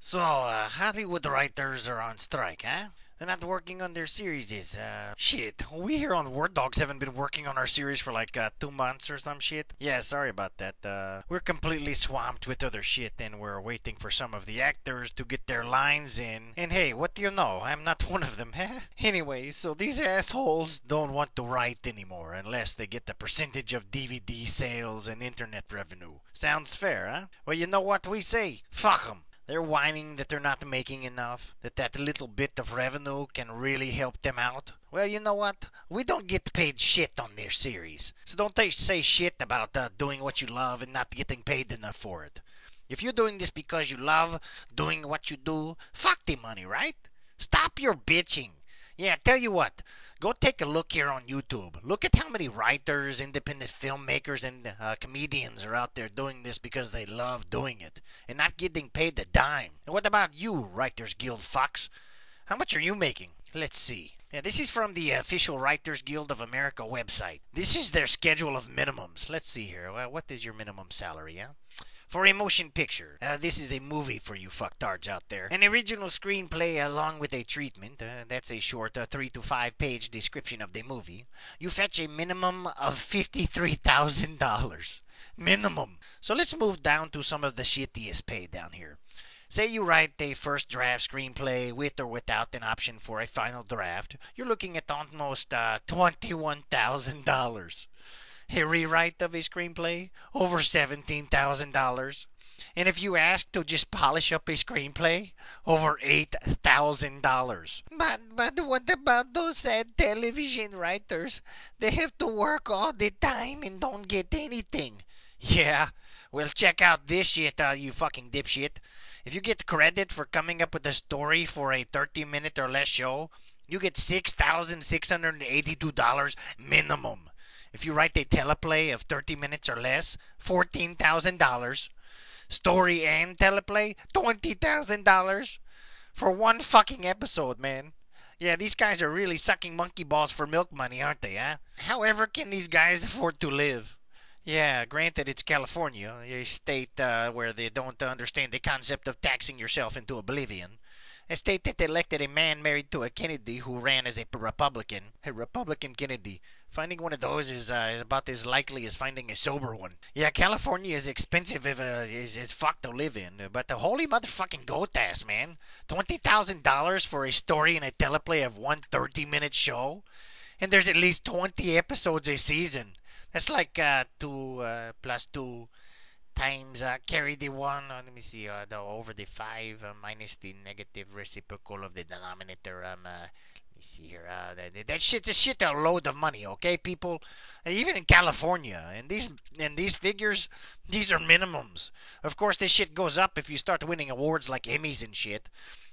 So, Hollywood writers are on strike, huh? They're not working on their series. Shit. We here on Word Dogs haven't been working on our series for like 2 months or some shit. Yeah, sorry about that. We're completely swamped with other shit and we're waiting for some of the actors to get their lines in. And hey, what do you know? I'm not one of them, huh? Anyway, so these assholes don't want to write anymore unless they get the percentage of DVD sales and internet revenue. Sounds fair, huh? Well, you know what we say? Fuck 'em. They're whining that they're not making enough, that little bit of revenue can really help them out. Well, you know what? We don't get paid shit on their series. So don't they say shit about doing what you love and not getting paid enough for it. If you're doing this because you love doing what you do, fuck the money, right? Stop your bitching. Yeah, tell you what. Go take a look here on YouTube. Look at how many writers, independent filmmakers, and comedians are out there doing this because they love doing it and not getting paid a dime. And what about you, Writers Guild fucks? How much are you making? Let's see. Yeah, this is from the official Writers Guild of America website. This is their schedule of minimums. Let's see here. Well, what is your minimum salary, huh? For a motion picture, this is a movie for you fucktards out there. An original screenplay along with a treatment, that's a short 3 to 5 page description of the movie. You fetch a minimum of $53,000. Minimum. So let's move down to some of the shittiest pay down here. Say you write a first draft screenplay with or without an option for a final draft. You're looking at almost $21,000. A rewrite of a screenplay, over $17,000. And if you ask to just polish up a screenplay, over $8,000. But what about those sad television writers? They have to work all the time and don't get anything. Yeah, well, check out this shit, you fucking dipshit. If you get credit for coming up with a story for a 30-minute or less show, you get $6,682 minimum. If you write a teleplay of 30 minutes or less, $14,000. Story and teleplay, $20,000 for one fucking episode, man. Yeah, these guys are really sucking monkey balls for milk money, aren't they, huh? However can these guys afford to live? Yeah, granted it's California, a state where they don't understand the concept of taxing yourself into oblivion. A state that elected a man married to a Kennedy who ran as a Republican. A Republican Kennedy. Finding one of those is about as likely as finding a sober one. Yeah, California is expensive is fuck to live in, but the holy motherfucking goat ass, man. $20,000 for a story and a teleplay of one 30-minute show? And there's at least 20 episodes a season. That's like 2 plus 2 times carry the 1, let me see, over the 5 minus the negative reciprocal of the denominator. Let me see here. That shit's a shit a load of money, okay, people? Even in California, and these figures, these are minimums. Of course, this shit goes up if you start winning awards like Emmys and shit.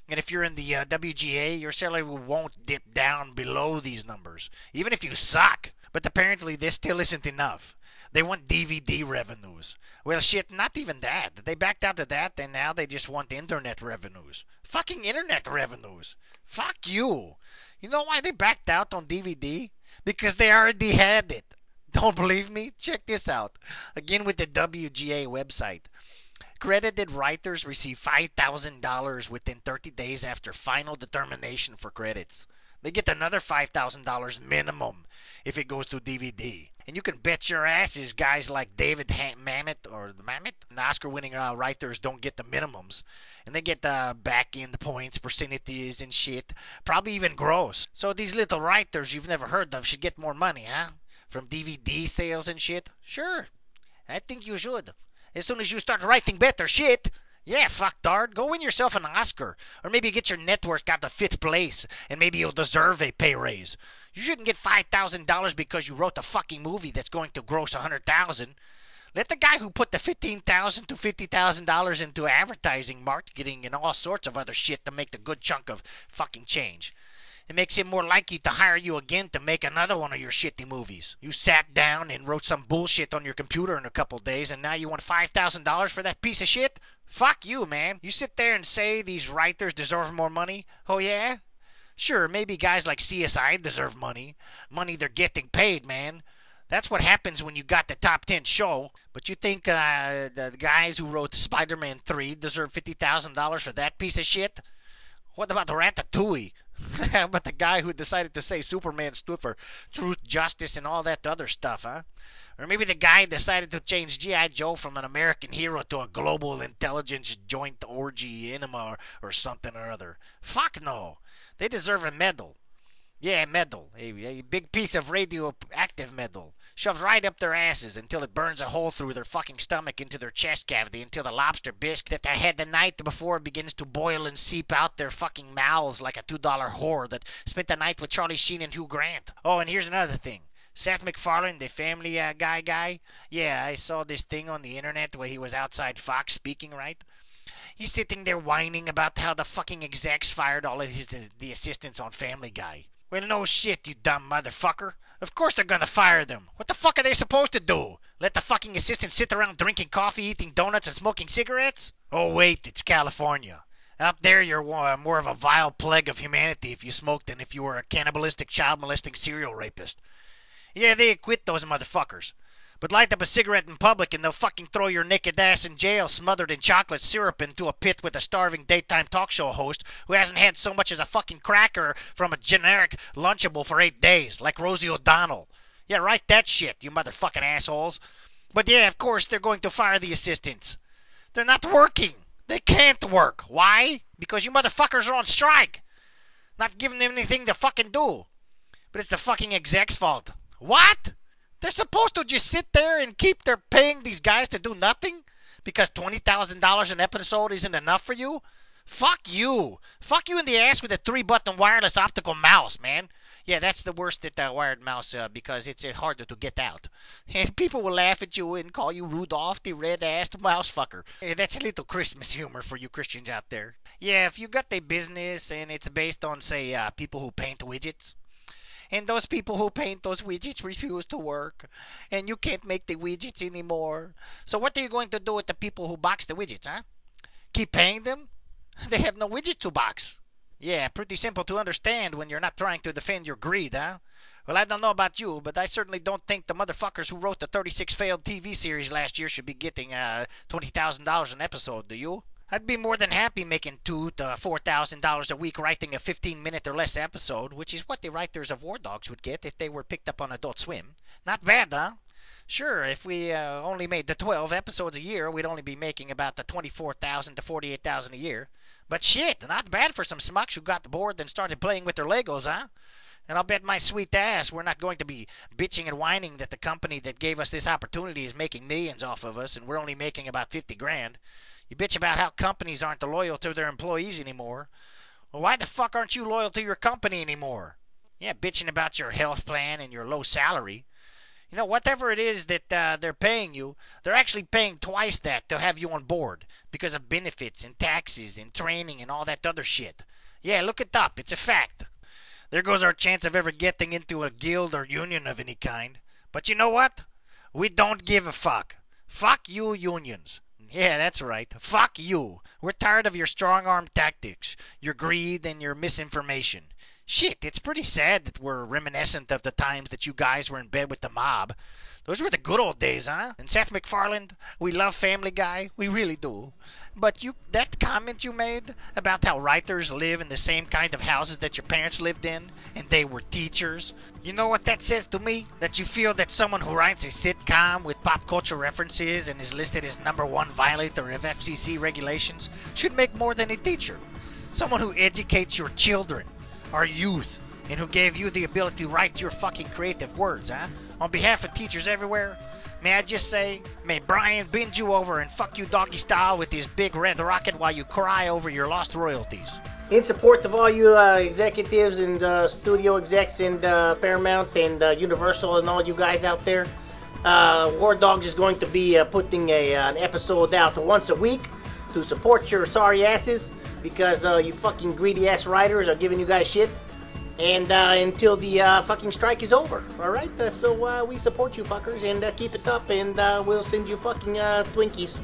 And if you're in the WGA, your salary won't dip down below these numbers, even if you suck. But apparently, this still isn't enough. They want DVD revenues. Well, shit, not even that. They backed out of that, and now they just want internet revenues. Fucking internet revenues. Fuck you. You know why they backed out on DVD? Because they already had it. Don't believe me? Check this out. Again with the WGA website. Credited writers receive $5,000 within 30 days after final determination for credits. They get another $5,000 minimum if it goes to DVD. And you can bet your asses guys like David Mamet and Oscar-winning writers don't get the minimums. And they get back-end points, percentages, and shit. Probably even gross. So these little writers you've never heard of should get more money, huh? From DVD sales and shit? Sure. I think you should. As soon as you start writing better shit. Yeah, fucktard. Go win yourself an Oscar. Or maybe get your network out to 5th place. And maybe you'll deserve a pay raise. You shouldn't get $5,000 because you wrote a fucking movie that's going to gross $100,000. Let the guy who put the $15,000 to $50,000 into advertising, marketing, and all sorts of other shit to make the good chunk of fucking change. It makes him more likely to hire you again to make another one of your shitty movies. You sat down and wrote some bullshit on your computer in a couple days, and now you want $5,000 for that piece of shit? Fuck you, man. You sit there and say these writers deserve more money? Oh, yeah? Sure, maybe guys like CSI deserve money. Money they're getting paid, man. That's what happens when you got the top 10 show. But you think the guys who wrote Spider-Man 3 deserve $50,000 for that piece of shit? What about Ratatouille? How about the guy who decided to say Superman stood for truth, justice, and all that other stuff, huh? Or maybe the guy decided to change G.I. Joe from an American hero to a global intelligence joint orgy enema or something or other. Fuck no. They deserve a medal. Yeah, medal. A big piece of radioactive metal. Shoved right up their asses until it burns a hole through their fucking stomach into their chest cavity until the lobster bisque that they had the night before begins to boil and seep out their fucking mouths like a $2 whore that spent the night with Charlie Sheen and Hugh Grant. Oh, and here's another thing. Seth MacFarlane, the Family Guy. Yeah, I saw this thing on the internet where he was outside Fox speaking, right? He's sitting there whining about how the fucking execs fired all of the assistants on Family Guy. Well, no shit, you dumb motherfucker. Of course they're gonna fire them. What the fuck are they supposed to do? Let the fucking assistants sit around drinking coffee, eating donuts, and smoking cigarettes? Oh, wait, it's California. Up there, you're more of a vile plague of humanity if you smoked than if you were a cannibalistic, child-molesting serial rapist. Yeah, they acquit those motherfuckers. But light up a cigarette in public and they'll fucking throw your naked ass in jail smothered in chocolate syrup into a pit with a starving daytime talk show host who hasn't had so much as a fucking cracker from a generic Lunchable for 8 days, like Rosie O'Donnell. Yeah, write that shit, you motherfucking assholes. But yeah, of course they're going to fire the assistants. They're not working. They can't work. Why? Because you motherfuckers are on strike. Not giving them anything to fucking do. But it's the fucking exec's fault. What? They're supposed to just sit there and keep their paying these guys to do nothing? Because $20,000 an episode isn't enough for you? Fuck you. Fuck you in the ass with a 3-button wireless optical mouse, man. Yeah, that's the worst at the wired mouse because it's harder to get out. And people will laugh at you and call you Rudolph the red-assed mouse fucker. That's a little Christmas humor for you Christians out there. Yeah, if you got a business and it's based on, say, people who paint widgets, and those people who paint those widgets refuse to work, and you can't make the widgets anymore. So what are you going to do with the people who box the widgets, huh? Keep paying them? They have no widgets to box. Yeah, pretty simple to understand when you're not trying to defend your greed, huh? Well, I don't know about you, but I certainly don't think the motherfuckers who wrote the 36 failed TV series last year should be getting $20,000 an episode, do you? I'd be more than happy making $2,000 to $4,000 a week writing a 15-minute or less episode, which is what the writers of War Dogs would get if they were picked up on Adult Swim. Not bad, huh? Sure, if we only made the 12 episodes a year, we'd only be making about the $24,000 to $48,000 a year. But shit, not bad for some smucks who got bored and started playing with their Legos, huh? And I'll bet my sweet ass we're not going to be bitching and whining that the company that gave us this opportunity is making millions off of us and we're only making about 50 grand. You bitch about how companies aren't loyal to their employees anymore. Well, why the fuck aren't you loyal to your company anymore? Yeah, bitching about your health plan and your low salary. You know, whatever it is that they're paying you, they're actually paying twice that to have you on board because of benefits and taxes and training and all that other shit. Yeah, look it up. It's a fact. There goes our chance of ever getting into a guild or union of any kind. But you know what? We don't give a fuck. Fuck you unions. Yeah, that's right. Fuck you. We're tired of your strong-arm tactics, your greed, and your misinformation. Shit, it's pretty sad that we're reminiscent of the times that you guys were in bed with the mob. Those were the good old days, huh? And Seth MacFarlane, we love Family Guy. We really do. But that comment you made about how writers live in the same kind of houses that your parents lived in, and they were teachers, you know what that says to me? That you feel that someone who writes a sitcom with pop culture references and is listed as #1 violator of FCC regulations should make more than a teacher. Someone who educates your children, our youth, and who gave you the ability to write your fucking creative words, huh? On behalf of teachers everywhere, may I just say, may Brian bend you over and fuck you doggy style with his big red rocket while you cry over your lost royalties. In support of all you executives and studio execs and Paramount and Universal and all you guys out there, War Dogs is going to be putting an episode out once a week to support your sorry asses because you fucking greedy ass writers are giving you guys shit. And until the fucking strike is over, alright? So we support you fuckers, and keep it up, and we'll send you fucking Twinkies.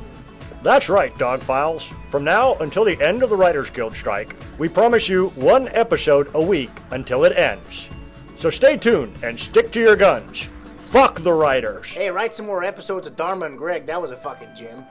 That's right, Dog Files. From now until the end of the Writers Guild strike, we promise you 1 episode a week until it ends. So stay tuned and stick to your guns. Fuck the writers. Hey, write some more episodes of Dharma and Greg. That was a fucking gem.